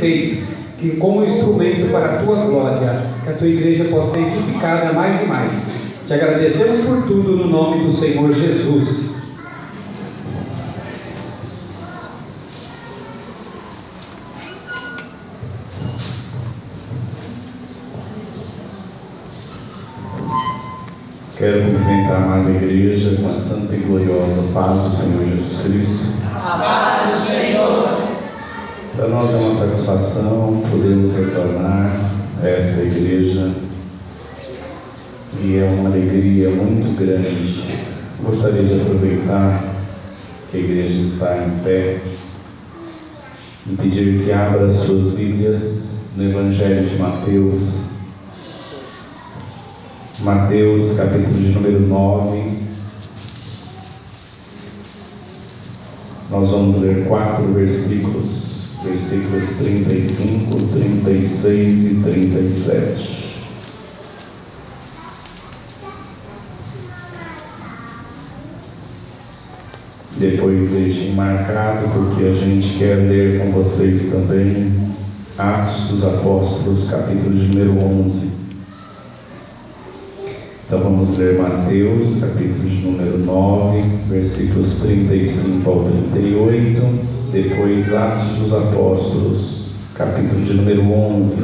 feito, que como instrumento para a tua glória, que a tua igreja possa ser edificada mais e mais. Te agradecemos por tudo no nome do Senhor Jesus. Quero cumprimentar a amada igreja com a santa e gloriosa paz do Senhor Jesus Cristo. A paz do Senhor. Para nós é uma satisfação podermos retornar a esta igreja e é uma alegria muito grande. Gostaria de aproveitar que a igreja está em pé e pedir que abra as suas Bíblias no Evangelho de Mateus. Mateus, capítulo de número 9. Nós vamos ler 4 versículos, versículos 35, 36 e 37. Depois deixem marcado, porque a gente quer ler com vocês também Atos dos Apóstolos, capítulo de número 11. Então vamos ler Mateus, capítulo de número 9, versículos 35 ao 38, depois Atos dos Apóstolos, capítulo de número 11.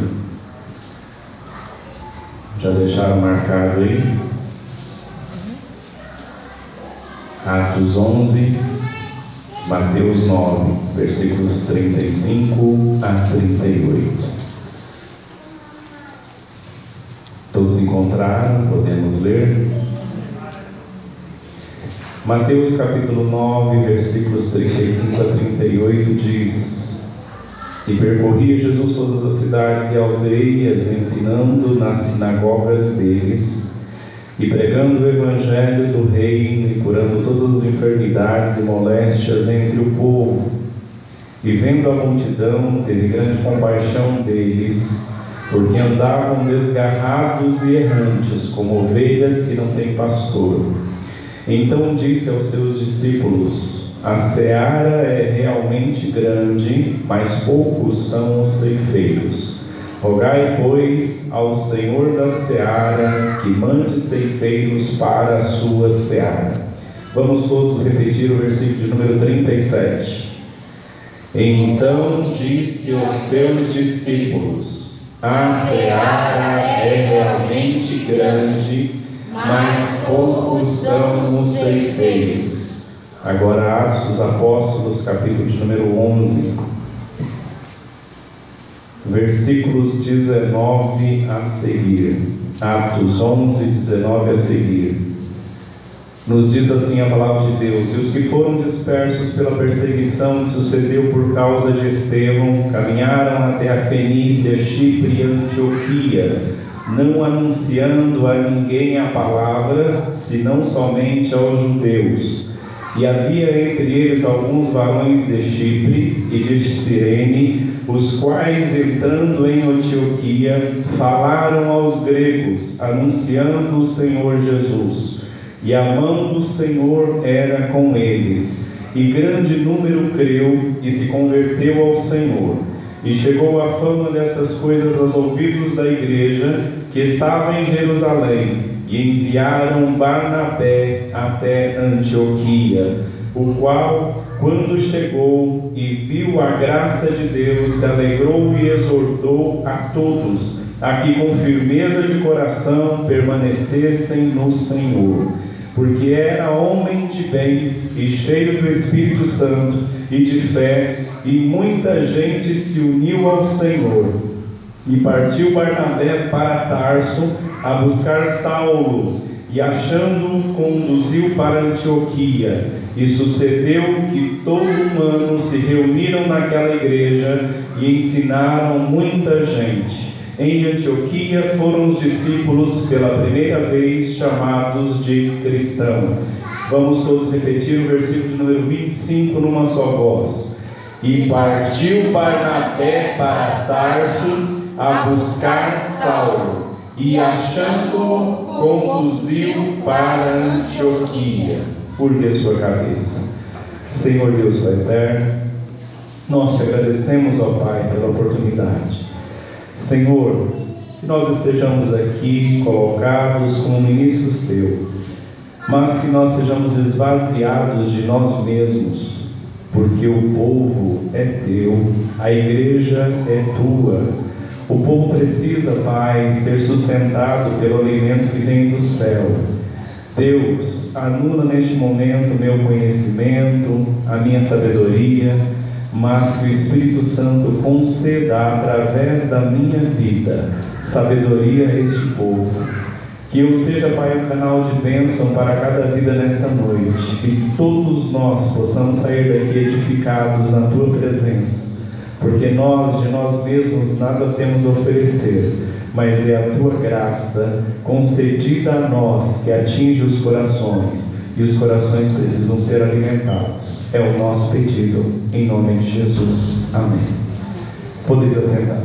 Já deixaram marcado aí? Atos 11, Mateus 9, versículos 35 a 38. Todos encontraram? Podemos ler? Mateus capítulo 9, versículos 35 a 38 diz: E percorria Jesus todas as cidades e aldeias, ensinando nas sinagogas deles, e pregando o evangelho do reino, e curando todas as enfermidades e moléstias entre o povo. E vendo a multidão, teve grande compaixão deles, porque andavam desgarrados e errantes, como ovelhas que não têm pastor. Então disse aos seus discípulos: A seara é realmente grande, mas poucos são os ceifeiros. Rogai, pois, ao Senhor da seara que mande ceifeiros para a sua seara. Vamos todos repetir o versículo de número 37. Então disse aos seus discípulos: A seara é realmente grande, mas poucos são os ceifeiros. Agora Atos dos Apóstolos, capítulo de número 11, versículos 19 a seguir. Atos 11, 19 a seguir. Nos diz assim a palavra de Deus: E os que foram dispersos pela perseguição que sucedeu por causa de Estevão, caminharam até a Fenícia, Chipre e Antioquia, não anunciando a ninguém a palavra, senão somente aos judeus. E havia entre eles alguns varões de Chipre e de Cirene, os quais, entrando em Antioquia, falaram aos gregos, anunciando o Senhor Jesus. E a mão do Senhor era com eles, e grande número creu e se converteu ao Senhor. E chegou a fama destas coisas aos ouvidos da igreja que estava em Jerusalém, e enviaram Barnabé até Antioquia, o qual, quando chegou e viu a graça de Deus, se alegrou e exortou a todos, a que com firmeza de coração permanecessem no Senhor. Porque era homem de bem e cheio do Espírito Santo e de fé, e muita gente se uniu ao Senhor. E partiu Barnabé para Tarso a buscar Saulo, e achando-o conduziu para Antioquia. E sucedeu que todo um ano se reuniram naquela igreja e ensinaram muita gente. Em Antioquia foram os discípulos pela primeira vez chamados de cristão. Vamos todos repetir o versículo de número 25 numa só voz. E partiu Barnabé para Tarso a buscar Saulo, e achando-o conduziu para Antioquia. Curve a sua cabeça. Senhor Deus Pai eterno, Nós te agradecemos, ó Pai, pela oportunidade. Senhor, que nós estejamos aqui colocados como ministros Teu, mas que nós sejamos esvaziados de nós mesmos, porque o povo é Teu, a igreja é Tua. O povo precisa, Pai, ser sustentado pelo alimento que vem do céu. Deus, anula neste momento o meu conhecimento, a minha sabedoria, mas que o Espírito Santo conceda através da minha vida sabedoria a este povo. Que eu seja, Pai, um canal de bênção para cada vida nesta noite. Que todos nós possamos sair daqui edificados na Tua presença, porque nós, de nós mesmos, nada temos a oferecer, mas é a Tua graça concedida a nós que atinge os corações, e os corações precisam ser alimentados. É o nosso pedido, em nome de Jesus. Amém. Podeis assentar.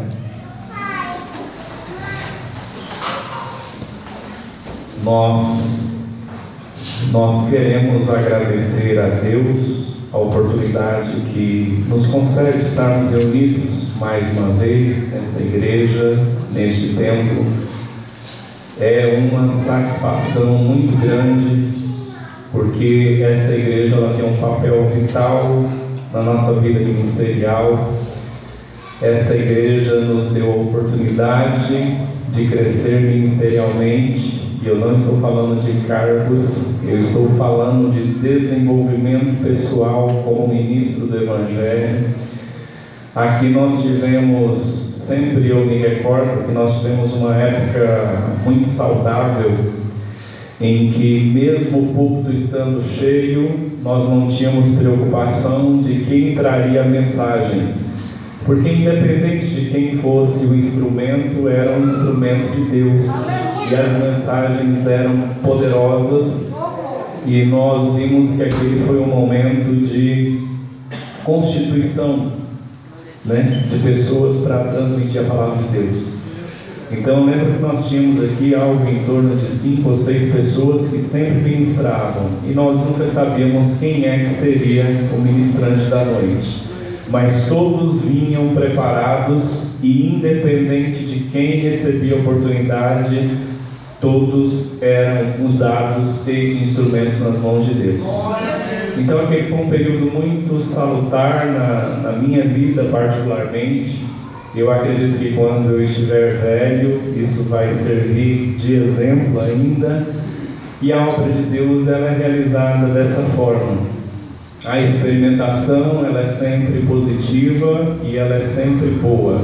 Nós queremos agradecer a Deus a oportunidade que nos concede estarmos reunidos mais uma vez nesta igreja, neste templo. É uma satisfação muito grande, porque esta igreja ela tem um papel vital na nossa vida ministerial. Esta igreja nos deu a oportunidade de crescer ministerialmente, e eu não estou falando de cargos, eu estou falando de desenvolvimento pessoal como ministro do Evangelho. Aqui nós tivemos, sempre eu me recordo que nós tivemos uma época muito saudável, em que mesmo o púlpito estando cheio, nós não tínhamos preocupação de quem traria a mensagem, porque independente de quem fosse o instrumento, era um instrumento de Deus, e as mensagens eram poderosas, e nós vimos que aquele foi um momento de constituição, de pessoas para transmitir a palavra de Deus. Então eu lembro que nós tínhamos aqui algo em torno de 5 ou 6 pessoas que sempre ministravam, e nós nunca sabíamos quem é que seria o ministrante da noite, mas todos vinham preparados, e independente de quem recebia a oportunidade, todos eram usados e instrumentos nas mãos de Deus. Então aquele foi um período muito salutar na minha vida particularmente. Eu acredito que quando eu estiver velho, isso vai servir de exemplo ainda, e a obra de Deus ela é realizada dessa forma. A experimentação ela é sempre positiva e ela é sempre boa.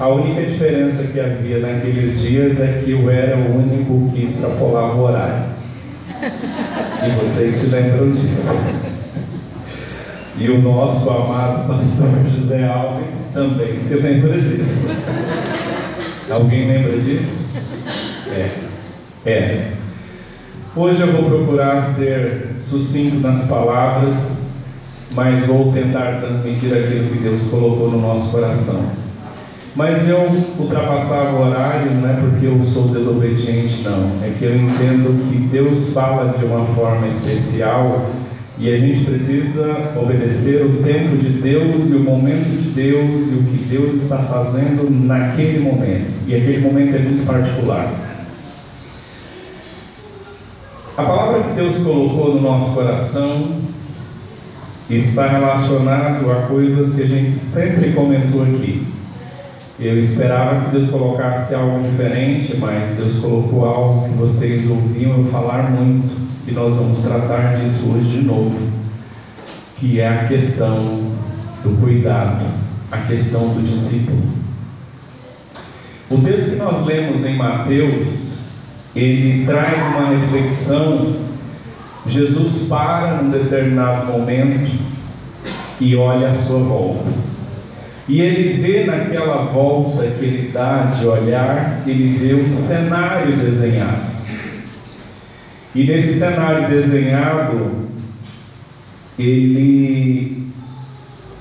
A única diferença que havia naqueles dias é que eu era o único que extrapolava o horário. E vocês se lembram disso. E o nosso amado pastor José Alves também se lembra disso. Alguém lembra disso? Hoje eu vou procurar ser sucinto nas palavras, mas vou tentar transmitir aquilo que Deus colocou no nosso coração. Mas eu ultrapassava o horário, não é porque eu sou desobediente, não. É que eu entendo que Deus fala de uma forma especial, e a gente precisa obedecer o tempo de Deus e o momento de Deus e o que Deus está fazendo naquele momento. E aquele momento é muito particular. A palavra que Deus colocou no nosso coração está relacionado a coisas que a gente sempre comentou aqui. Eu esperava que Deus colocasse algo diferente, mas Deus colocou algo que vocês ouviam eu falar muito, e nós vamos tratar disso hoje de novo, que é a questão do cuidado, a questão do discípulo. O texto que nós lemos em Mateus, ele traz uma reflexão. Jesus para num determinado momento e olha à sua volta. E ele vê naquela volta que ele dá de olhar, ele vê um cenário desenhado. E nesse cenário desenhado, ele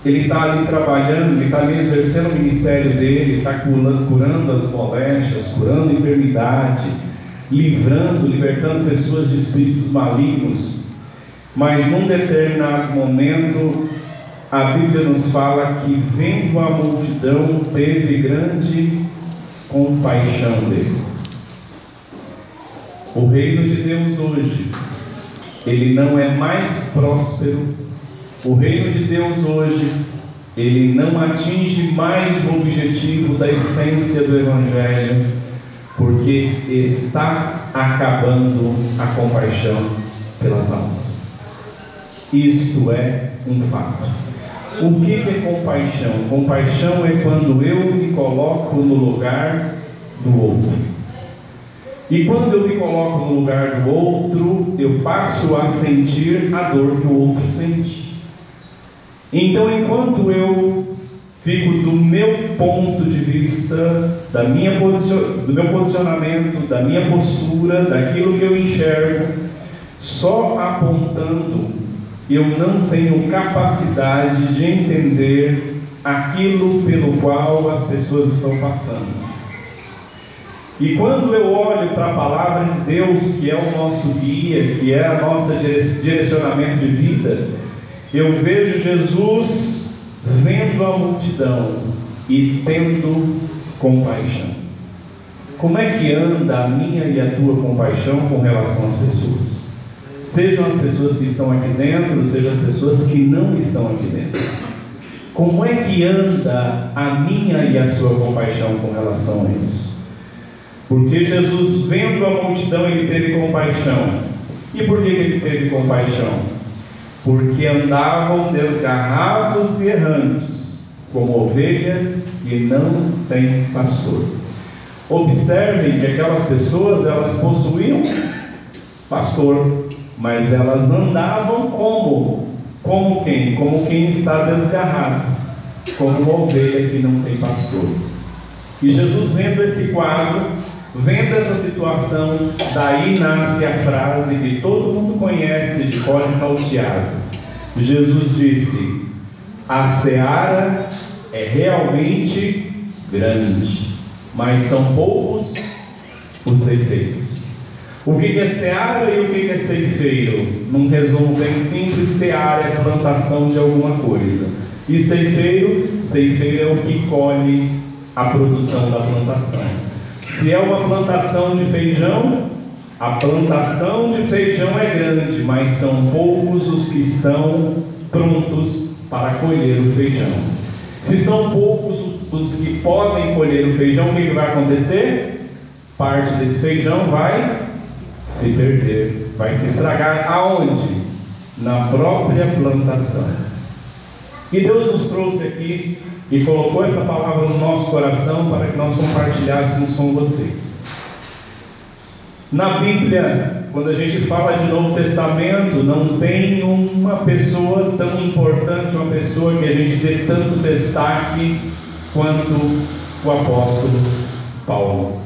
está ali trabalhando, ele está ali exercendo o ministério dele, está curando as moléstias, curando a enfermidade, libertando pessoas de espíritos malignos. Mas num determinado momento, a Bíblia nos fala que, vendo a multidão, teve grande compaixão deles. O reino de Deus hoje, ele não é mais próspero. O reino de Deus hoje, ele não atinge mais o objetivo da essência do Evangelho, porque está acabando a compaixão pelas almas. Isto é um fato. O que é compaixão? Compaixão é quando eu me coloco no lugar do outro. E quando eu me coloco no lugar do outro, eu passo a sentir a dor que o outro sente. Então, enquanto eu fico do meu ponto de vista, do meu posicionamento, da minha postura, daquilo que eu enxergo, só apontando, eu não tenho capacidade de entender aquilo pelo qual as pessoas estão passando. E quando eu olho para a palavra de Deus, que é o nosso guia, que é o nosso direcionamento de vida, eu vejo Jesus vendo a multidão e tendo compaixão. Como é que anda a minha e a tua compaixão com relação às pessoas? Sejam as pessoas que estão aqui dentro, sejam as pessoas que não estão aqui dentro. Como é que anda a minha e a sua compaixão com relação a isso? Porque Jesus, vendo a multidão, ele teve compaixão. E por que ele teve compaixão? Porque andavam desgarrados e errantes, como ovelhas que não têm pastor. Observem que aquelas pessoas, elas possuíam pastor, mas elas andavam como quem? Como quem está desgarrado, como uma ovelha que não tem pastor. E Jesus, vendo esse quadro, vendo essa situação, daí nasce a frase que todo mundo conhece de cor salteado. Jesus disse: a seara é realmente grande, mas são poucos os ceifeiros. O que é seara e o que é ceifeiro? Num resumo bem simples, seara é plantação de alguma coisa, e ceifeiro é o que colhe a produção da plantação. Se é uma plantação de feijão, a plantação de feijão é grande, mas são poucos os que estão prontos para colher o feijão. Se são poucos os que podem colher o feijão, o que vai acontecer? Parte desse feijão vai se perder, vai se estragar. Aonde? Na própria plantação. E Deus nos trouxe aqui e colocou essa palavra no nosso coração para que nós compartilhássemos com vocês. Na Bíblia, quando a gente fala de Novo Testamento, não tem uma pessoa tão importante, uma pessoa que a gente dê tanto destaque quanto o apóstolo Paulo.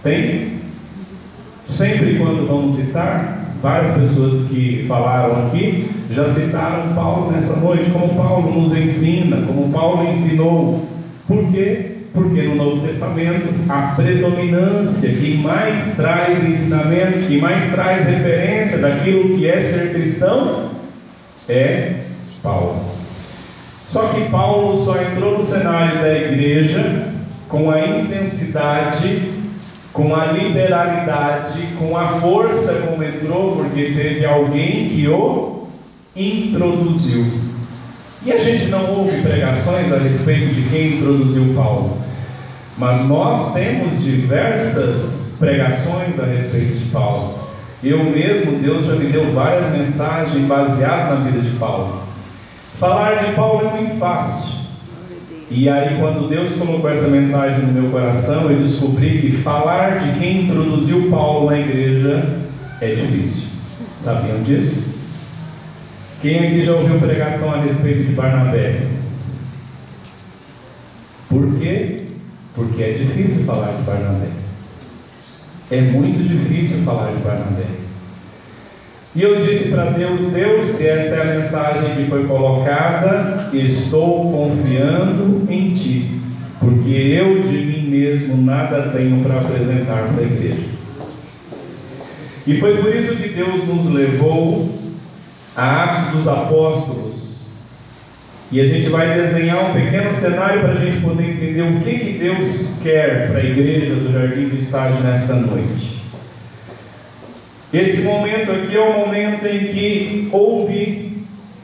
Tem? Sempre quando vamos citar, várias pessoas que falaram aqui já citaram Paulo nessa noite, como Paulo nos ensina, como Paulo ensinou. Por quê? Porque no Novo Testamento a predominância, que mais traz ensinamentos, que mais traz referência daquilo que é ser cristão, é Paulo. Só que Paulo só entrou no cenário da igreja com a intensidade, com a liberalidade, com a força como entrou, porque teve alguém que o introduziu. E a gente não ouve pregações a respeito de quem introduziu Paulo, mas nós temos diversas pregações a respeito de Paulo. Eu mesmo, Deus já me deu várias mensagens baseadas na vida de Paulo. Falar de Paulo é muito fácil. E aí, quando Deus colocou essa mensagem no meu coração, eu descobri que falar de quem introduziu Paulo na igreja é difícil. Sabiam disso? Quem aqui já ouviu pregação a respeito de Barnabé? Por quê? Porque é difícil falar de Barnabé. É muito difícil falar de Barnabé. E eu disse para Deus: Deus, se essa é a mensagem que foi colocada, estou confiando em Ti, porque eu de mim mesmo nada tenho para apresentar para a igreja. E foi por isso que Deus nos levou a Atos dos Apóstolos, E a gente vai desenhar um pequeno cenário para a gente poder entender o que Deus quer para a igreja do Jardim do Estágio nesta noite. Esse momento aqui é o momento em que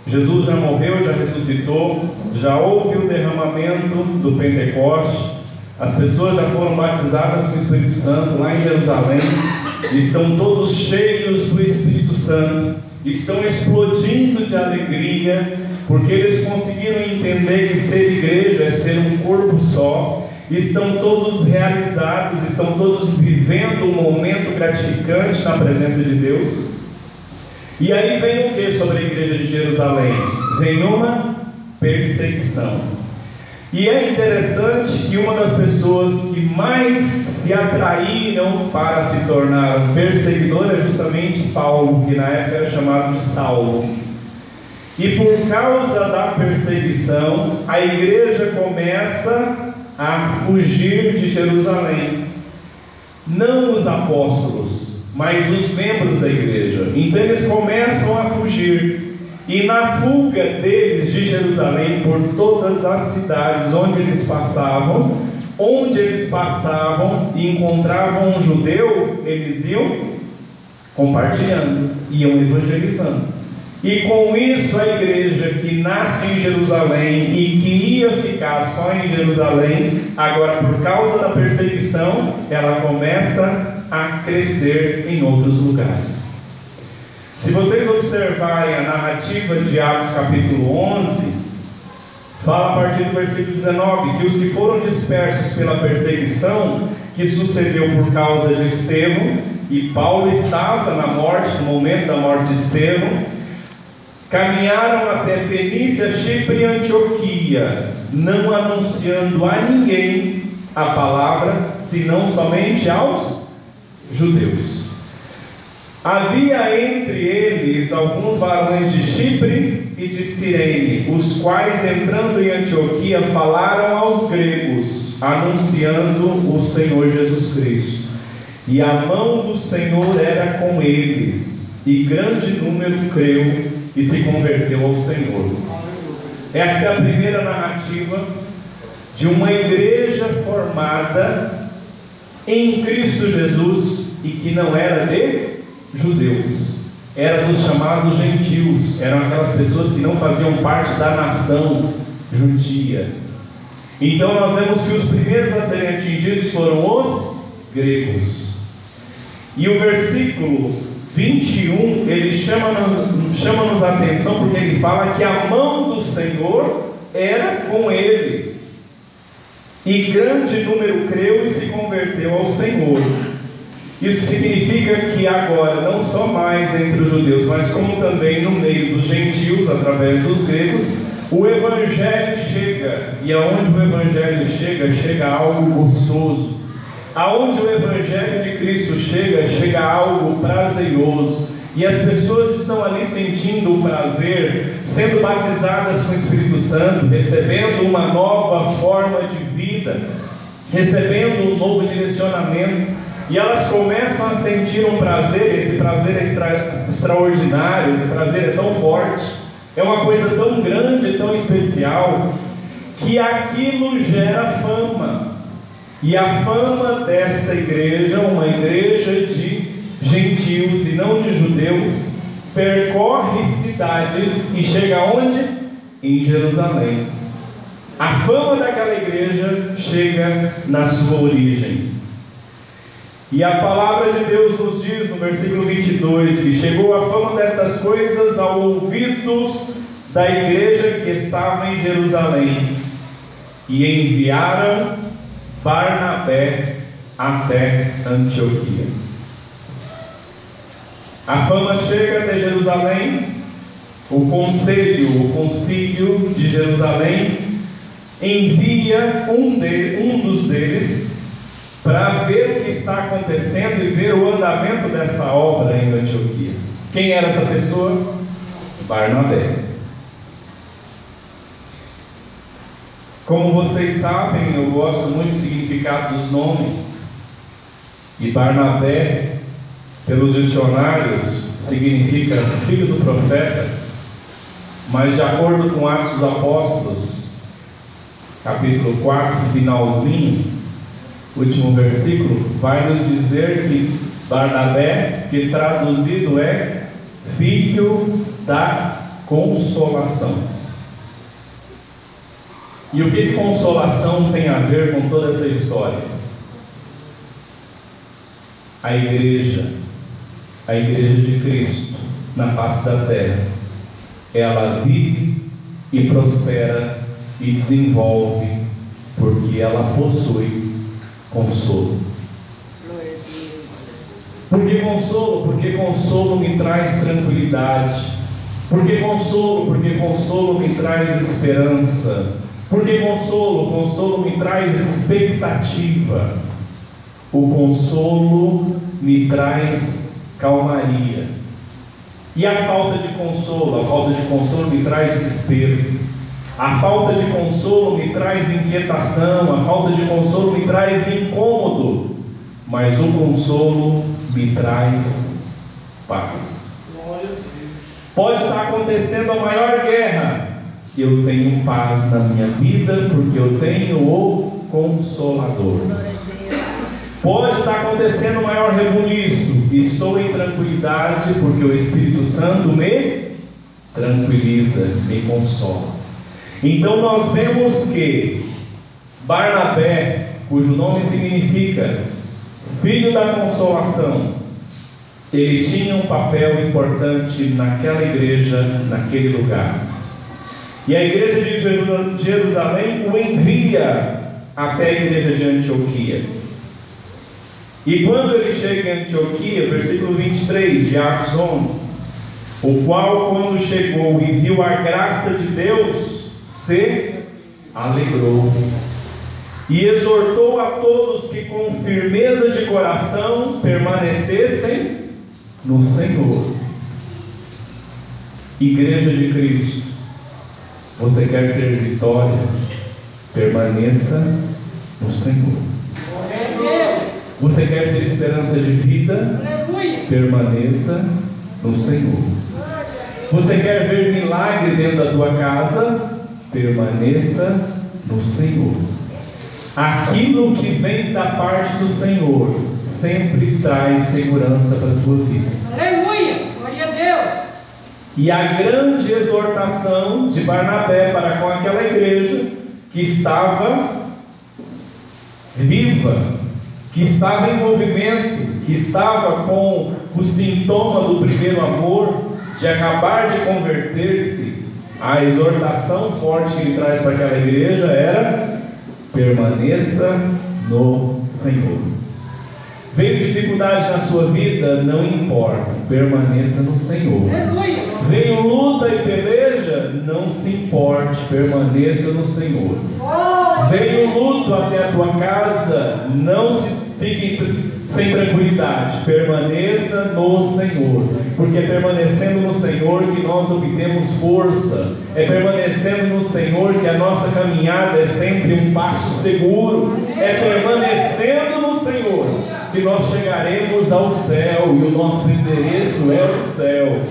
Jesus já morreu, já ressuscitou, já houve o derramamento do Pentecoste, as pessoas já foram batizadas com o Espírito Santo lá em Jerusalém, estão todos cheios do Espírito Santo, estão explodindo de alegria, porque eles conseguiram entender que ser igreja é ser um corpo só, estão todos realizados, estão todos vivendo um momento gratificante na presença de Deus. E aí vem o que sobre a igreja de Jerusalém? Vem uma perseguição. E é interessante que uma das pessoas que mais se atraíram para se tornar um perseguidor é justamente Paulo, que na época era chamado de Saulo. E por causa da perseguição, a igreja começa a fugir de Jerusalém. Não os apóstolos, mas os membros da igreja. Então eles começam a fugir. E na fuga deles de Jerusalém por todas as cidades onde eles passavam e encontravam um judeu, eles iam compartilhando, iam evangelizando. E com isso a igreja que nasce em Jerusalém e que ia ficar só em Jerusalém, agora por causa da perseguição, ela começa a crescer em outros lugares. Se vocês observarem a narrativa de Atos capítulo 11, fala a partir do versículo 19, que os que foram dispersos pela perseguição, que sucedeu por causa de Estevão, e Paulo estava na morte, no momento da morte de Estevão, caminharam até Fenícia, Chipre e Antioquia, não anunciando a ninguém a palavra, senão somente aos judeus. Havia entre eles alguns varões de Chipre e de Cirene, os quais, entrando em Antioquia, falaram aos gregos, anunciando o Senhor Jesus Cristo. E a mão do Senhor era com eles, e grande número creu e se converteu ao Senhor. Esta é a primeira narrativa de uma igreja formada em Cristo Jesus e que não era de judeus, era dos chamados gentios, eram aquelas pessoas que não faziam parte da nação judia. Então nós vemos que os primeiros a serem atingidos foram os gregos. E o versículo 21, ele chama-nos a atenção, porque ele fala que a mão do Senhor era com eles, e grande número creu e se converteu ao Senhor. Isso significa que agora, não só mais entre os judeus, mas como também no meio dos gentios, através dos gregos, o Evangelho chega. E aonde o Evangelho chega, chega algo gostoso. Aonde o Evangelho de Cristo chega, chega algo prazeroso. E as pessoas estão ali sentindo o prazer, sendo batizadas com o Espírito Santo, recebendo uma nova forma de vida, recebendo um novo direcionamento. E elas começam a sentir um prazer, esse prazer é extraordinário, esse prazer é tão forte, é uma coisa tão grande, tão especial, que aquilo gera fama. E a fama desta igreja, uma igreja de gentios e não de judeus, percorre cidades e chega aonde? Em Jerusalém. A fama daquela igreja chega na sua origem. E a palavra de Deus nos diz no versículo 22 que chegou a fama destas coisas aos ouvidos da igreja que estava em Jerusalém, e enviaram Barnabé até Antioquia. A fama chega até Jerusalém, o concílio de Jerusalém envia um dos deles para ver o que está acontecendo e ver o andamento dessa obra em Antioquia. Quem era essa pessoa? Barnabé. Como vocês sabem, eu gosto muito do significado dos nomes. E Barnabé, pelos dicionários, significa filho do profeta. mas de acordo com Atos dos Apóstolos, capítulo 4, finalzinho, último versículo, vai nos dizer que Barnabé, que traduzido é filho da consolação. E o que consolação tem a ver com toda essa história? A igreja de Cristo na face da terra, ela vive e prospera e desenvolve porque ela possui consolo. Glória a Deus. Por que consolo? Porque consolo me traz tranquilidade. Por que consolo? Porque consolo me traz esperança. Por que consolo? Consolo me traz expectativa. O consolo me traz calmaria. E a falta de consolo? A falta de consolo me traz desespero. A falta de consolo me traz inquietação. A falta de consolo me traz incômodo. Mas o consolo me traz paz. Pode estar acontecendo a maior guerra, eu tenho paz na minha vida, porque eu tenho o Consolador. Pode estar acontecendo o maior rebuliço, estou em tranquilidade, porque o Espírito Santo me tranquiliza, me consola. Então nós vemos que Barnabé, cujo nome significa filho da consolação, ele tinha um papel importante naquela igreja, naquele lugar. E a igreja de Jerusalém o envia até a igreja de Antioquia. E quando ele chega em Antioquia, versículo 23 de Atos 11, o qual, quando chegou e viu a graça de Deus, se alegrou e exortou a todos que com firmeza de coração permanecessem no Senhor. Igreja de Cristo, você quer ter vitória? Permaneça no Senhor. Você quer ter esperança de vida? Permaneça no Senhor. Você quer ver milagre dentro da tua casa? Permaneça no Senhor. Aquilo que vem da parte do Senhor sempre traz segurança para a tua vida. Aleluia! Glória a Deus! E a grande exortação de Barnabé para com aquela igreja que estava viva, que estava em movimento, que estava com o sintoma do primeiro amor, de acabar de converter-se, a exortação forte que ele traz para aquela igreja era: permaneça no Senhor. Veio dificuldade na sua vida? Não importa, permaneça no Senhor. Veio luta e peleja? Não se importe, permaneça no Senhor. Veio luto até a tua casa? Não se fique sem tranquilidade, permaneça no Senhor, porque é permanecendo no Senhor que nós obtemos força, é permanecendo no Senhor que a nossa caminhada é sempre um passo seguro, é permanecendo no Senhor que nós chegaremos ao céu, e o nosso endereço é o céu.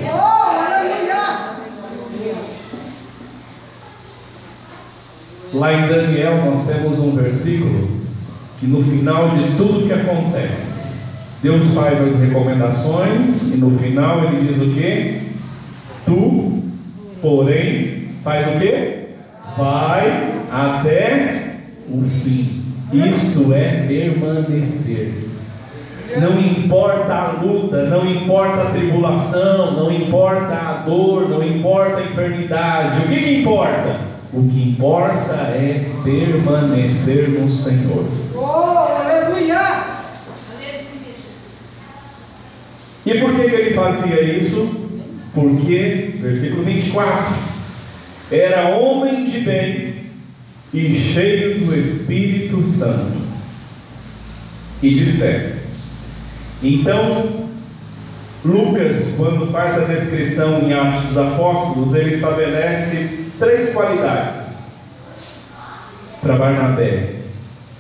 Lá em Daniel nós temos um versículo que no final de tudo que acontece, Deus faz as recomendações e no final Ele diz o que? Tu, porém, faz o que? Vai até o fim. Isto é permanecer. Não importa a luta, não importa a tribulação, não importa a dor, não importa a enfermidade. O que importa? O que importa é permanecer no Senhor. Aleluia! E por que ele fazia isso? Porque, versículo 24, era homem de bem e cheio do Espírito Santo e de fé. Então, Lucas, quando faz a descrição em Atos dos Apóstolos, ele estabelece 3 qualidades para Barnabé: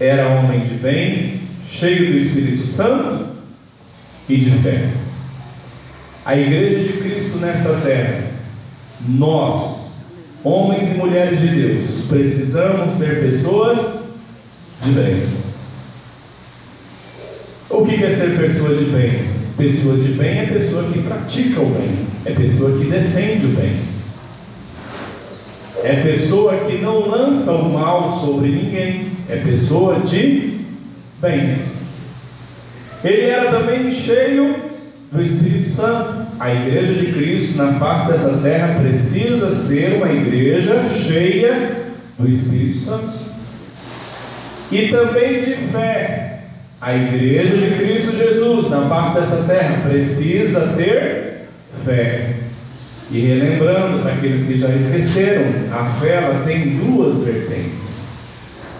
era homem de bem, cheio do Espírito Santo e de fé. A igreja de Cristo nesta terra, nós homens e mulheres de Deus, precisamos ser pessoas de bem. O que é ser pessoa de bem? Pessoa de bem é pessoa que pratica o bem, é pessoa que defende o bem, é pessoa que não lança o mal sobre ninguém, é pessoa de bem. Ele era também cheio do Espírito Santo. A igreja de Cristo na face dessa terra precisa ser uma igreja cheia do Espírito Santo e também de fé. A igreja de Cristo Jesus na face dessa terra precisa ter fé. E relembrando para aqueles que já esqueceram, a fé ela tem duas vertentes.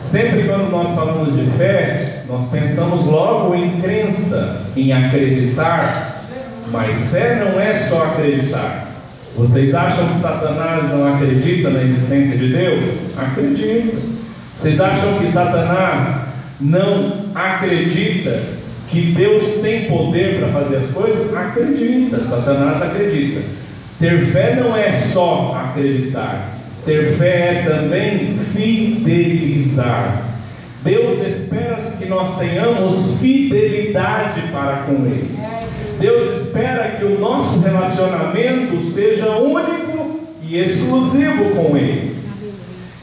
Sempre quando nós falamos de fé, nós pensamos logo em crença, em acreditar. Mas fé não é só acreditar. Vocês acham que Satanás não acredita na existência de Deus? Acredita. Vocês acham que Satanás não acredita que Deus tem poder para fazer as coisas? Acredita. Satanás acredita. Ter fé não é só acreditar. Ter fé é também fidelizar. Deus espera que nós tenhamos fidelidade para com Ele. Deus espera que o nosso relacionamento seja único e exclusivo com Ele.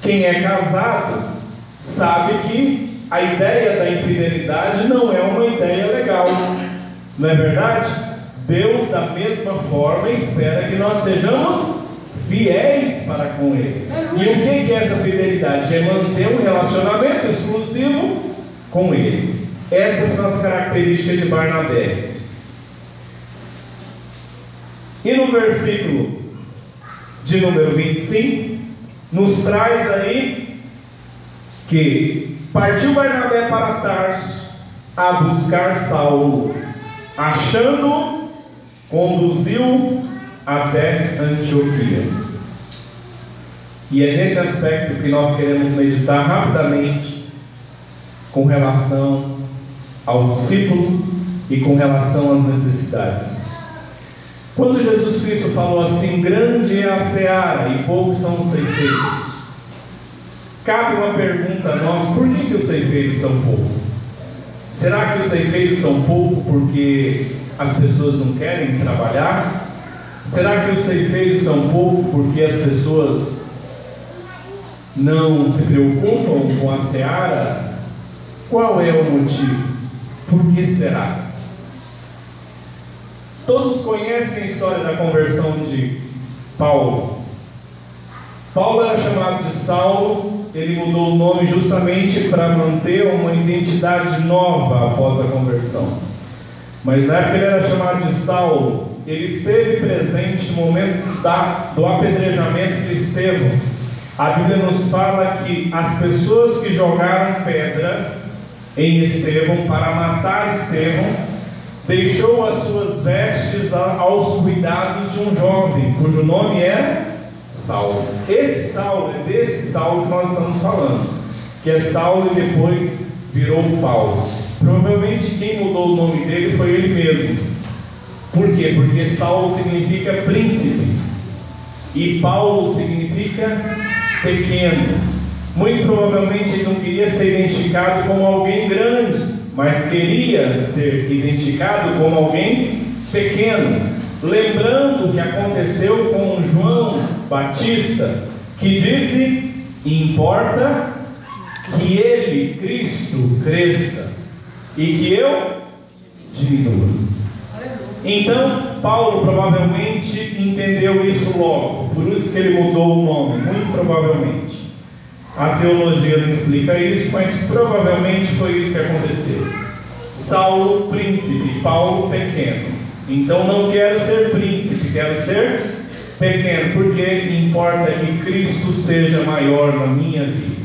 Quem é casado sabe que a ideia da infidelidade não é uma ideia legal, não é verdade? Deus, da mesma forma, espera que nós sejamos fiéis para com Ele. E o que é essa fidelidade? É manter um relacionamento exclusivo com Ele. Essas são as características de Barnabé. E no versículo de número 25, nos traz aí que partiu Barnabé para Tarso a buscar Saulo, achando, conduziu até Antioquia. E é nesse aspecto que nós queremos meditar rapidamente com relação ao discípulo e com relação às necessidades. Quando Jesus Cristo falou assim, grande é a seara e poucos são os ceifeiros, cabe uma pergunta a nós: por que os ceifeiros são poucos? Será que os ceifeiros são poucos porque as pessoas não querem trabalhar? Será que os ceifeiros são poucos porque as pessoas não se preocupam com a seara? Qual é o motivo? Por que será? Todos conhecem a história da conversão de Paulo. Paulo era chamado de Saulo, ele mudou o nome justamente para manter uma identidade nova após a conversão. Mas na época ele era chamado de Saulo. Ele esteve presente no momento do apedrejamento de Estevão. A Bíblia nos fala que as pessoas que jogaram pedra em Estevão para matar Estevão, deixou as suas vestes aos cuidados de um jovem, cujo nome era Saulo. Esse Saulo é desse Saulo que nós estamos falando, que é Saulo e depois virou Paulo. Provavelmente quem mudou o nome dele foi ele mesmo. Por quê? Porque Saulo significa príncipe e Paulo significa pequeno. Muito provavelmente ele não queria ser identificado como alguém grande, mas queria ser identificado como alguém pequeno, lembrando o que aconteceu com João Batista, que disse: importa que ele, Cristo, cresça e que eu diminua. Então Paulo provavelmente entendeu isso logo, por isso que ele mudou o nome, muito provavelmente. A teologia não explica isso, mas provavelmente foi isso que aconteceu. Saulo, príncipe, Paulo, pequeno. Então não quero ser príncipe, quero ser pequeno, porque importa que Cristo seja maior na minha vida.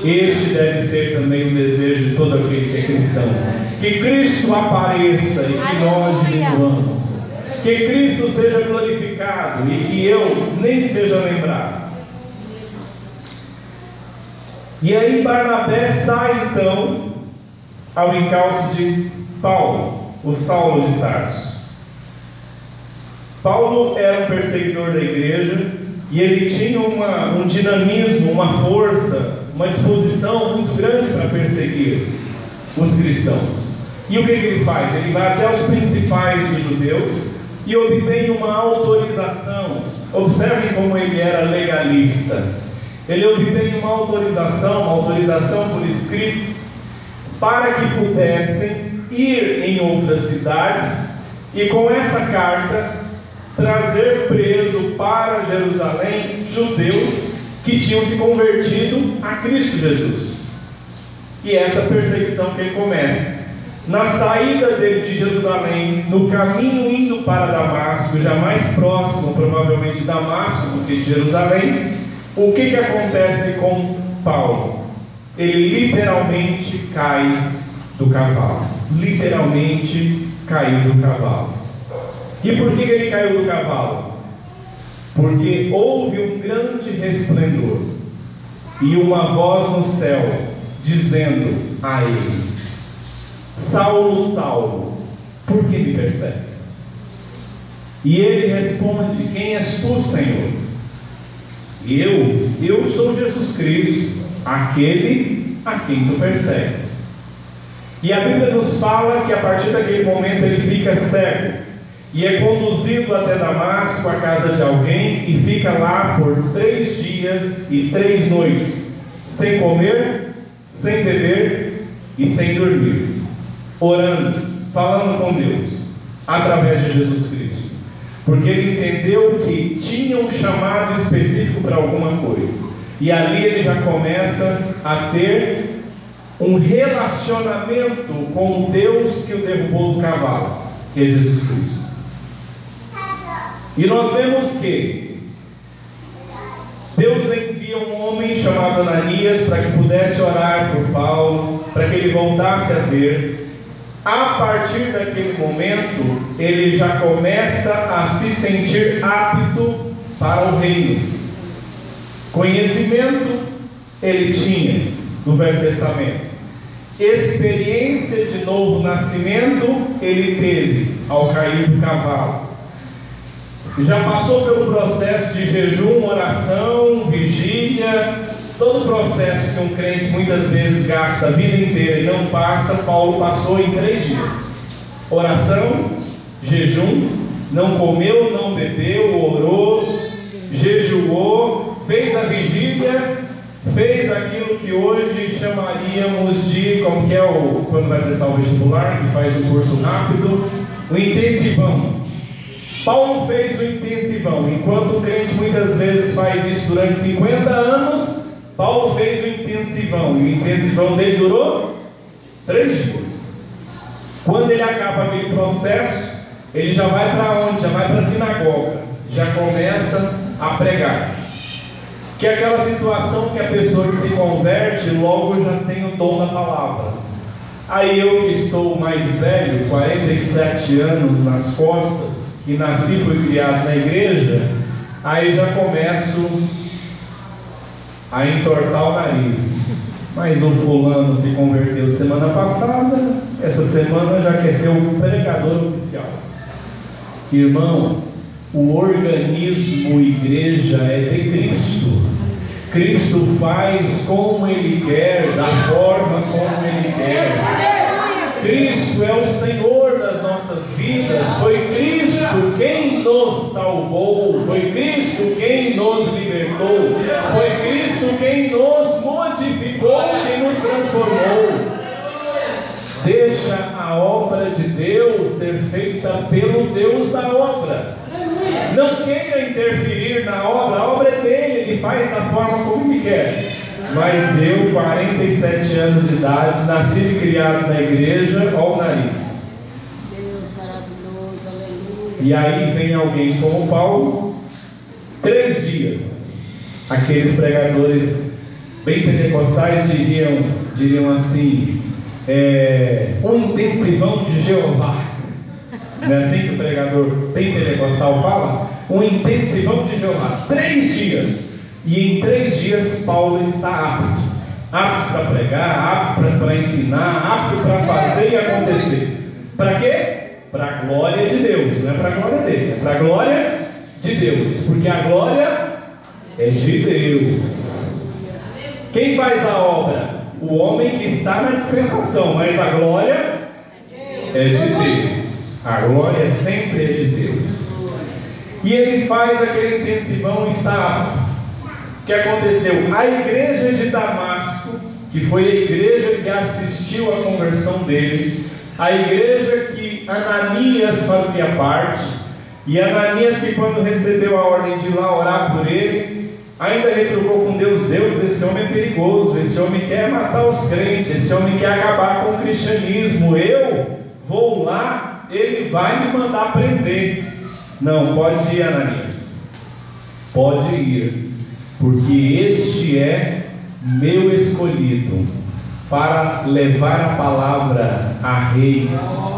Este deve ser também o desejo de todo aquele que é cristão. Que Cristo apareça e que nós diminuamos. Que Cristo seja glorificado e que eu nem seja lembrado. E aí Barnabé sai então ao encalço de Paulo, o Saulo de Tarso. Paulo era um perseguidor da igreja, E ele tinha um dinamismo, uma força, uma disposição muito grande para perseguir os cristãos. E o que ele faz? Ele vai até os principais dos judeus e obtém uma autorização. Observem como ele era legalista. Ele obtém uma autorização por escrito, para que pudessem ir em outras cidades e com essa carta trazer preso para Jerusalém judeus que tinham se convertido a Cristo Jesus. E essa perseguição que ele começa. Na saída dele de Jerusalém, no caminho indo para Damasco, já mais próximo provavelmente de Damasco do que de Jerusalém, o que acontece com Paulo? Ele literalmente cai do cavalo. Literalmente caiu do cavalo. E por que ele caiu do cavalo? Porque houve um grande resplendor e uma voz no céu dizendo a ele: Saulo, Saulo, por que me persegues? E ele responde: quem és tu, Senhor? Eu sou Jesus Cristo, aquele a quem tu persegues. E a Bíblia nos fala que a partir daquele momento ele fica cego e é conduzido até Damasco, à casa de alguém, e fica lá por 3 dias e 3 noites, sem comer, sem beber e sem dormir, orando, falando com Deus, através de Jesus Cristo, porque ele entendeu que tinha um chamado específico para alguma coisa, e ali ele já começa a ter um relacionamento com o Deus que o derrubou do cavalo, que é Jesus Cristo. E nós vemos que Deus envia um homem chamado Ananias para que pudesse orar por Paulo, para que ele voltasse a ver. A partir daquele momento, ele já começa a se sentir apto para o reino. Conhecimento ele tinha no Velho Testamento. Experiência de novo nascimento ele teve ao cair do cavalo. Já passou pelo processo de jejum, oração, vigília, todo o processo que um crente muitas vezes gasta a vida inteira e não passa. Paulo passou em 3 dias: oração, jejum, não comeu, não bebeu, orou, jejuou, fez a vigília, fez aquilo que hoje chamaríamos de, como que é quando vai prestar o vestibular, que faz o curso rápido, o intensivão. Paulo fez o intensivão. Enquanto o crente muitas vezes faz isso durante 50 anos, Paulo fez o intensivão. E o intensivão dele durou 3 dias. Quando ele acaba aquele processo, ele já vai para onde? Já vai para a sinagoga, já começa a pregar. Que é aquela situação que a pessoa que se converte logo já tem o dom da palavra. Aí eu que estou mais velho, 47 anos nas costas, que nasci e fui criado na igreja, aí já começo a entortar o nariz. Mas o fulano se converteu semana passada, essa semana já quer ser o pregador oficial. Irmão, o organismo igreja é de Cristo. Cristo faz como Ele quer, da forma como Ele quer. Cristo é o Senhor das nossas vidas. Foi Cristo quem nos salvou. Foi Cristo quem nos libertou. Foi Cristo quem nos modificou, quem nos transformou. Deixa a obra de Deus ser feita pelo Deus da obra. Não queira interferir na obra. A obra é dele, ele faz da forma como ele quer. Mas eu, 47 anos de idade, nascido e criado na igreja, ó o nariz. Deus maravilhoso, aleluia. E aí vem alguém como Paulo, 3 dias. Aqueles pregadores bem pentecostais diriam assim, um intensivão de Jeová. Não é assim que o pregador bem pentecostal fala? Um intensivão de Jeová, 3 dias. E em 3 dias Paulo está apto para pregar, apto para ensinar, apto para fazer e acontecer. Para quê? Para a glória de Deus. Não é para a glória dele, é para a glória de Deus. Porque a glória é de Deus. Quem faz a obra? O homem que está na dispensação, mas a glória é de Deus. A glória sempre é de Deus. E ele faz aquele intensivão estar. O que aconteceu? A igreja de Damasco, que foi a igreja que assistiu à conversão dele, a igreja que Ananias fazia parte, e Ananias, que quando recebeu a ordem de ir lá orar por ele, ainda retrucou com Deus: Deus, esse homem é perigoso, esse homem quer matar os crentes, esse homem quer acabar com o cristianismo, eu vou lá, ele vai me mandar prender. Não, pode ir, Ananias, pode ir, porque este é meu escolhido para levar a palavra a reis,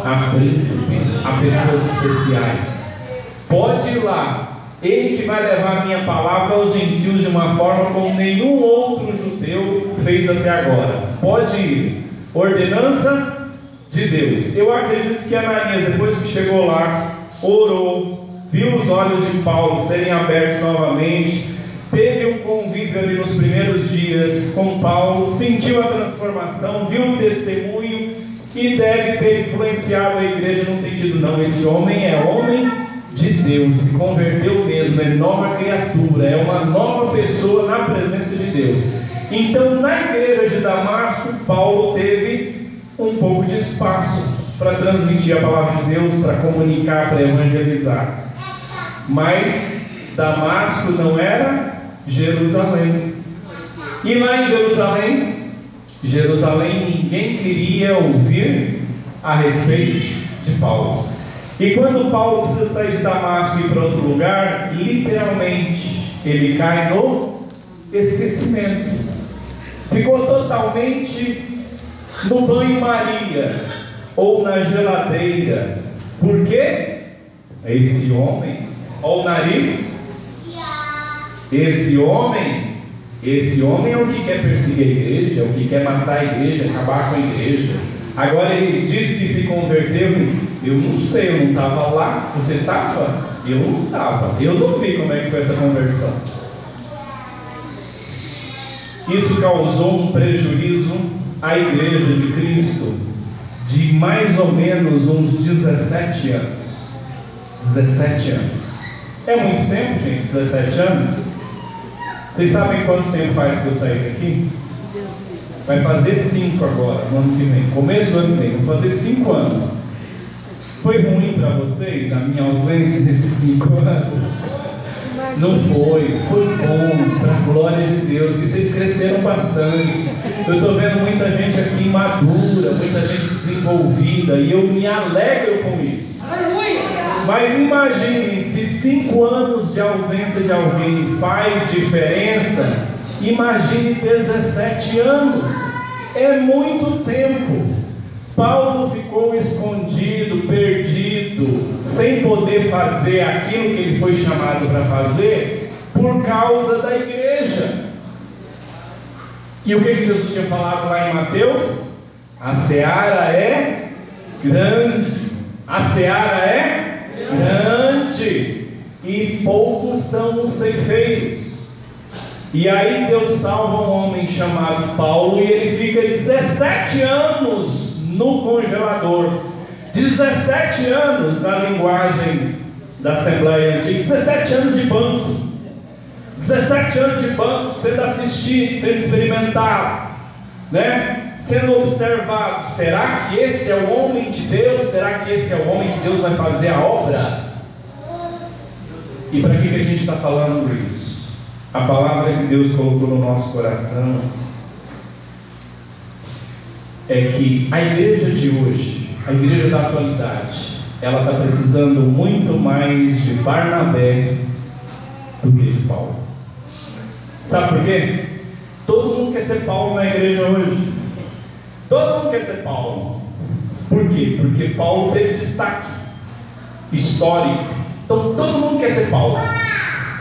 a príncipes, a pessoas especiais. Pode ir lá, ele que vai levar a minha palavra aos gentios de uma forma como nenhum outro judeu fez até agora. Pode ir. Ordenança de Deus. Eu acredito que Ananias, depois que chegou lá, orou, viu os olhos de Paulo serem abertos novamente, teve um convívio ali nos primeiros dias com Paulo, sentiu a transformação, viu o testemunho e deve ter influenciado a igreja no sentido: não, esse homem é homem de Deus, se converteu mesmo, é nova criatura, é uma nova pessoa na presença de Deus. Então, na igreja de Damasco, Paulo teve um pouco de espaço para transmitir a palavra de Deus, para comunicar, para evangelizar. Mas Damasco não era Jerusalém. E lá em Jerusalém ninguém queria ouvir a respeito de Paulo. E quando Paulo precisa sair de Damasco e ir para outro lugar, literalmente ele cai no esquecimento. Ficou totalmente no banho-maria ou na geladeira. Por quê? Esse homem, olha o nariz. Esse homem é o que quer perseguir a igreja, é o que quer matar a igreja, acabar com a igreja. Agora ele diz que se converteu. Eu não sei, eu não estava lá. Você estava? Eu não estava. Eu não vi como é que foi essa conversão. Isso causou um prejuízo à igreja de Cristo de mais ou menos uns 17 anos. 17 anos. É muito tempo, gente? 17 anos? Vocês sabem quanto tempo faz que eu saí daqui? Vai fazer 5 agora, no ano que vem. Começo do ano que vem, vou fazer 5 anos. Foi ruim para vocês a minha ausência nesses 5 anos? Não foi, foi bom, para a glória de Deus, que vocês cresceram bastante. Eu estou vendo muita gente aqui madura, muita gente desenvolvida, e eu me alegro com isso. Mas imagine, se 5 anos de ausência de alguém faz diferença, imagine 17 anos. É muito tempo. Paulo ficou escondido, perdido, sem poder fazer aquilo que ele foi chamado para fazer, por causa da igreja. E o que Jesus tinha falado lá em Mateus? A seara é grande. A seara é grande. E poucos são os ceifeiros. E aí Deus salva um homem chamado Paulo, e ele fica 17 anos no congelador. 17 anos na linguagem da Assembleia Antiga. 17 anos de banco. 17 anos de banco, sendo assistido, sendo experimentado, né? Sendo observado. Será que esse é o homem de Deus? Será que esse é o homem que Deus vai fazer a obra? E para que a gente está falando isso? A palavra que Deus colocou no nosso coração é que a igreja de hoje, a igreja da atualidade, ela está precisando muito mais de Barnabé do que de Paulo. Sabe por quê? Todo mundo quer ser Paulo na igreja hoje. Todo mundo quer ser Paulo. Por quê? Porque Paulo teve destaque histórico. Então todo mundo quer ser Paulo,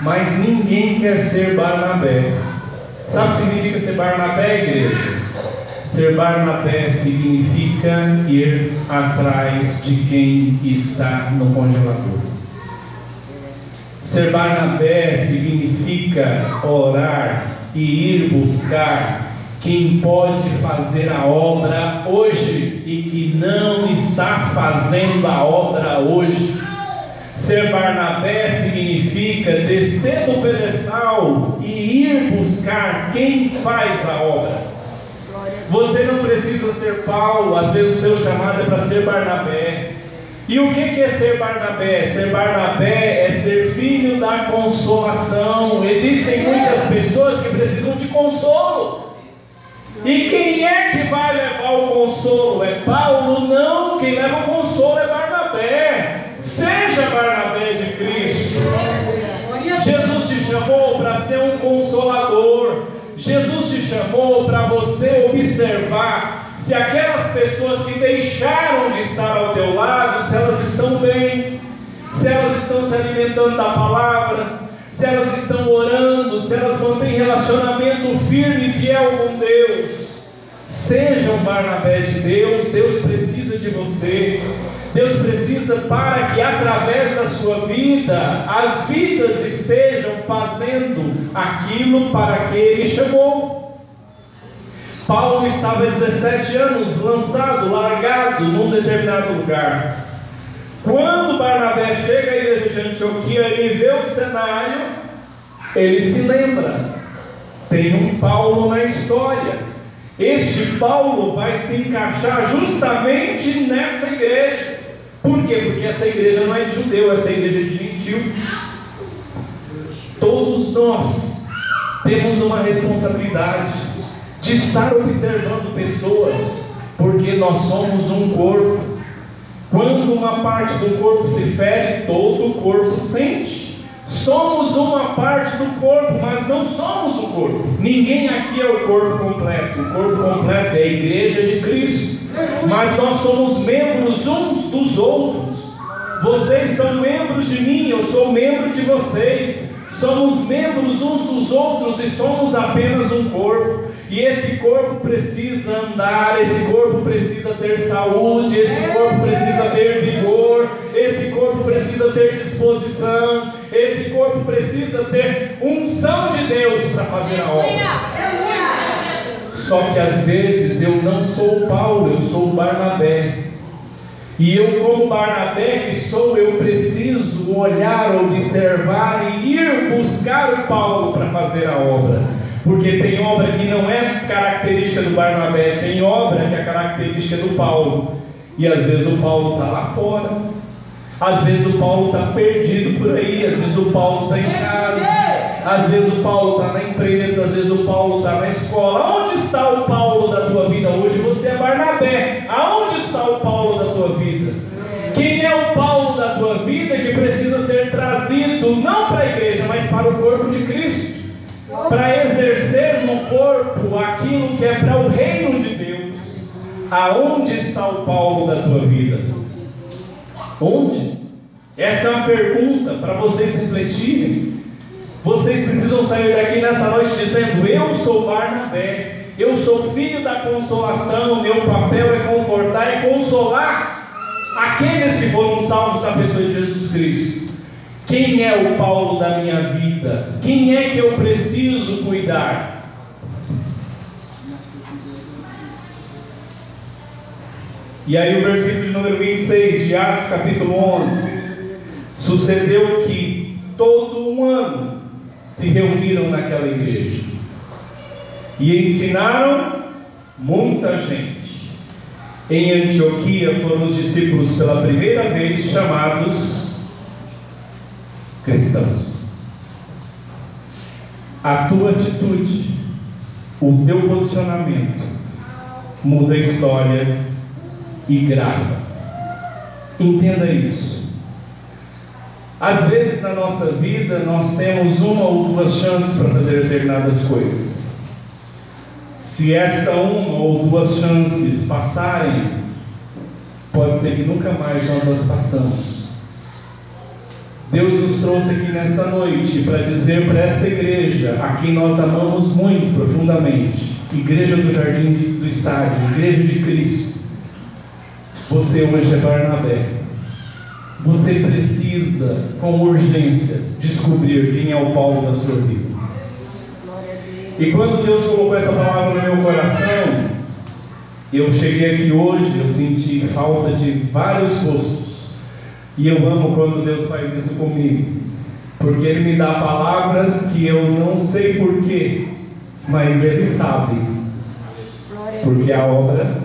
mas ninguém quer ser Barnabé. Sabe o que significa ser Barnabé, igreja? Ser Barnabé significa ir atrás de quem está no congelador. Ser Barnabé significa orar e ir buscar quem pode fazer a obra hoje e que não está fazendo a obra hoje. Ser Barnabé significa descer do pedestal e ir buscar quem faz a obra. Você não precisa ser Paulo, às vezes o seu chamado é para ser Barnabé. E o que é ser Barnabé? Ser Barnabé é ser filho da consolação. Existem muitas pessoas que precisam de consolo. E quem é que vai levar o consolo? É Paulo? Não, quem leva o consolo é Barnabé. Seja Barnabé de Cristo. Jesus te chamou para ser um consolador. Jesus te chamou para você observar se aquelas pessoas que deixaram de estar ao teu lado, se elas estão bem, se elas estão se alimentando da palavra, se elas estão orando, se elas mantêm relacionamento firme e fiel com Deus. Seja um Barnabé de Deus. Deus precisa de você. Deus precisa para que através da sua vida, as vidas estejam fazendo aquilo para que Ele chamou. Paulo estava há 17 anos lançado, largado num determinado lugar. Quando Barnabé chega à igreja de Antioquia e vê o cenário, ele se lembra, tem um Paulo na história. Este Paulo vai se encaixar justamente nessa igreja. Por quê? Porque essa igreja não é de judeu, essa igreja é de gentil. Todos nós temos uma responsabilidade de estar observando pessoas, porque nós somos um corpo. Quando uma parte do corpo se fere, todo o corpo sente. Somos uma parte do corpo, mas não somos o corpo. Ninguém aqui é o corpo completo. O corpo completo é a igreja de Cristo. Mas nós somos membros uns dos outros. Vocês são membros de mim, eu sou membro de vocês. Somos membros uns dos outros e somos apenas um corpo. E esse corpo precisa andar, esse corpo precisa ter saúde, esse corpo precisa ter vigor, esse corpo precisa ter disposição, esse corpo precisa ter unção de Deus para fazer a obra. Só que às vezes eu não sou o Paulo, eu sou o Barnabé. E eu, como Barnabé que sou, eu preciso olhar, observar e ir buscar o Paulo para fazer a obra. Porque tem obra que não é característica do Barnabé, tem obra que é característica do Paulo. E às vezes o Paulo está lá fora, às vezes o Paulo está perdido por aí, às vezes o Paulo está em casa, às vezes o Paulo está na empresa, às vezes o Paulo está na escola. Onde está o Paulo da tua vida hoje? Você é Barnabé. Aonde está o Paulo da tua vida? Quem é o Paulo da tua vida que precisa ser trazido não para a igreja, mas para o corpo de Cristo? Para exercer no corpo aquilo que é para o reino de Deus. Aonde está o Paulo da tua vida? Onde? Essa é uma pergunta para vocês refletirem. Vocês precisam sair daqui nessa noite dizendo: eu sou Barnabé, eu sou filho da consolação, meu papel é confortar e consolar aqueles que foram salvos da pessoa de Jesus Cristo. Quem é o Paulo da minha vida? Quem é que eu preciso cuidar? E aí o versículo de número 26 de Atos capítulo 11: sucedeu que todo um ano se reuniram naquela igreja e ensinaram muita gente. Em Antioquia foram os discípulos pela primeira vez chamados cristãos. A tua atitude, o teu posicionamento muda a história e grava. Entenda isso. Às vezes na nossa vida nós temos uma ou duas chances para fazer determinadas coisas. Se esta uma ou duas chances passarem, pode ser que nunca mais nós as façamos. Deus nos trouxe aqui nesta noite para dizer para esta igreja, a quem nós amamos muito profundamente, Igreja do Jardim do Estádio, Igreja de Cristo: você hoje é Barnabé. você precisa, com urgência, descobrir quem é o Paulo da sua vida. E quando Deus colocou essa palavra no meu coração, eu cheguei aqui hoje, eu senti falta de vários rostos. E eu amo quando Deus faz isso comigo, porque Ele me dá palavras que eu não sei porquê, mas Ele sabe, porque a obra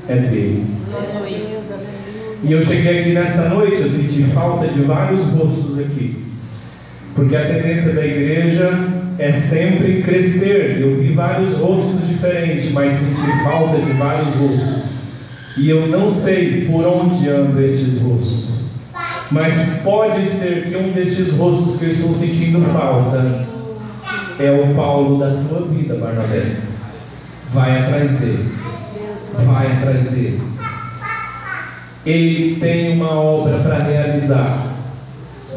é dele. E eu cheguei aqui nesta noite, eu senti falta de vários rostos aqui, porque a tendência da igreja é sempre crescer. Eu vi vários rostos diferentes, mas senti falta de vários rostos, e eu não sei por onde andam estes rostos, mas pode ser que um destes rostos que eu estou sentindo falta é o Paulo da tua vida, Barnabé. Vai atrás dele, vai atrás dele. Ele tem uma obra para realizar.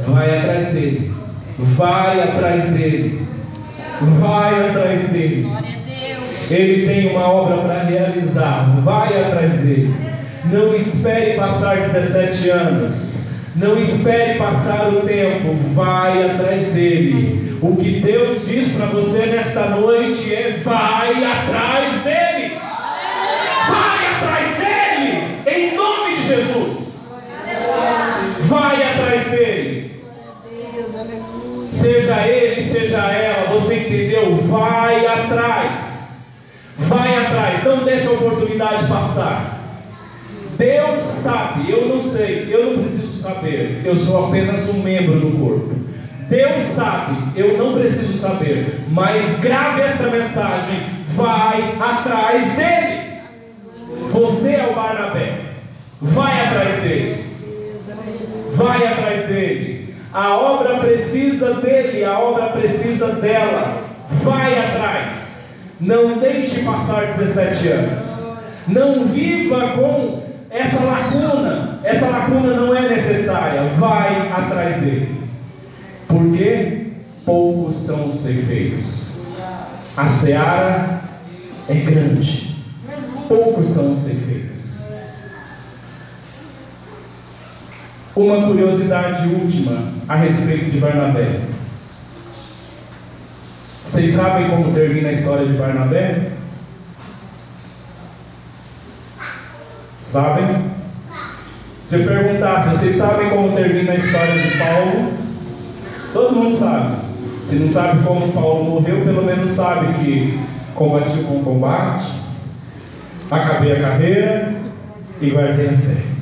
Vai atrás dele, vai atrás dele, vai atrás dele. Ele tem uma obra para realizar. Vai atrás dele. Não espere passar 17 anos. Não espere passar o tempo. Vai atrás dele. O que Deus diz para você nesta noite é: vai atrás dele. Vai atrás dele. Em nome de Jesus. Vai atrás dele. Seja ele, seja ela, você entendeu? Vai atrás. Vai atrás. Não deixa a oportunidade passar. Deus sabe, eu não sei, eu não preciso saber, eu sou apenas um membro do corpo. Deus sabe, eu não preciso saber, mas grave essa mensagem: vai atrás dele. Você é o Barnabé, vai atrás dele, vai atrás dele. A obra precisa dele, a obra precisa dela. Vai atrás. Não deixe passar 17 anos. Não viva com essa lacuna. Essa lacuna não é necessária. Vai atrás dele. Porque poucos são os ceifeiros. A seara é grande. Poucos são os ceifeiros. Uma curiosidade última a respeito de Barnabé. Vocês sabem como termina a história de Barnabé? Sabem? Se eu perguntasse, vocês sabem como termina a história de Paulo? Todo mundo sabe. Se não sabe como Paulo morreu, pelo menos sabe que combatiu com combate, acabei a carreira e guardei a fé.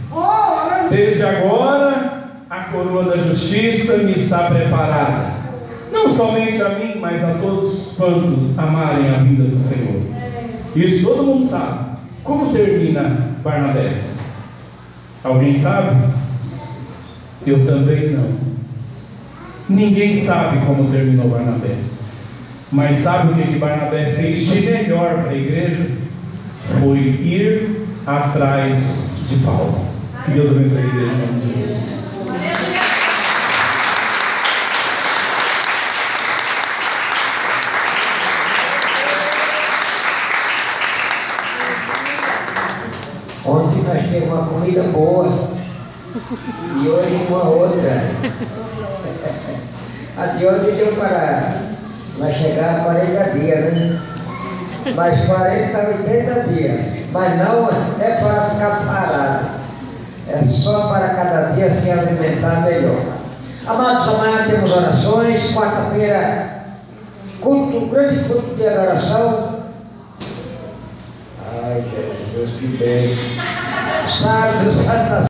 Desde agora, a coroa da justiça me está preparada, não somente a mim, mas a todos quantos amarem a vida do Senhor. Isso todo mundo sabe. Como termina Barnabé? Alguém sabe? Eu também não. Ninguém sabe como terminou Barnabé. Mas sabe o que Barnabé fez de melhor para a igreja? Foi ir atrás de Paulo. Que Deus abençoe a igreja em nome de Jesus. Ontem nós tivemos uma comida boa e hoje uma outra. A de hoje deu para nós chegar a 40 dias, né? Mas 40 a 80 dias. Mas não é para ficar parado. É só para cada dia se alimentar melhor. Amados, amanhã temos orações. Quarta-feira, grande culto de adoração. Ai, Jesus, que bem. Sábado, Santa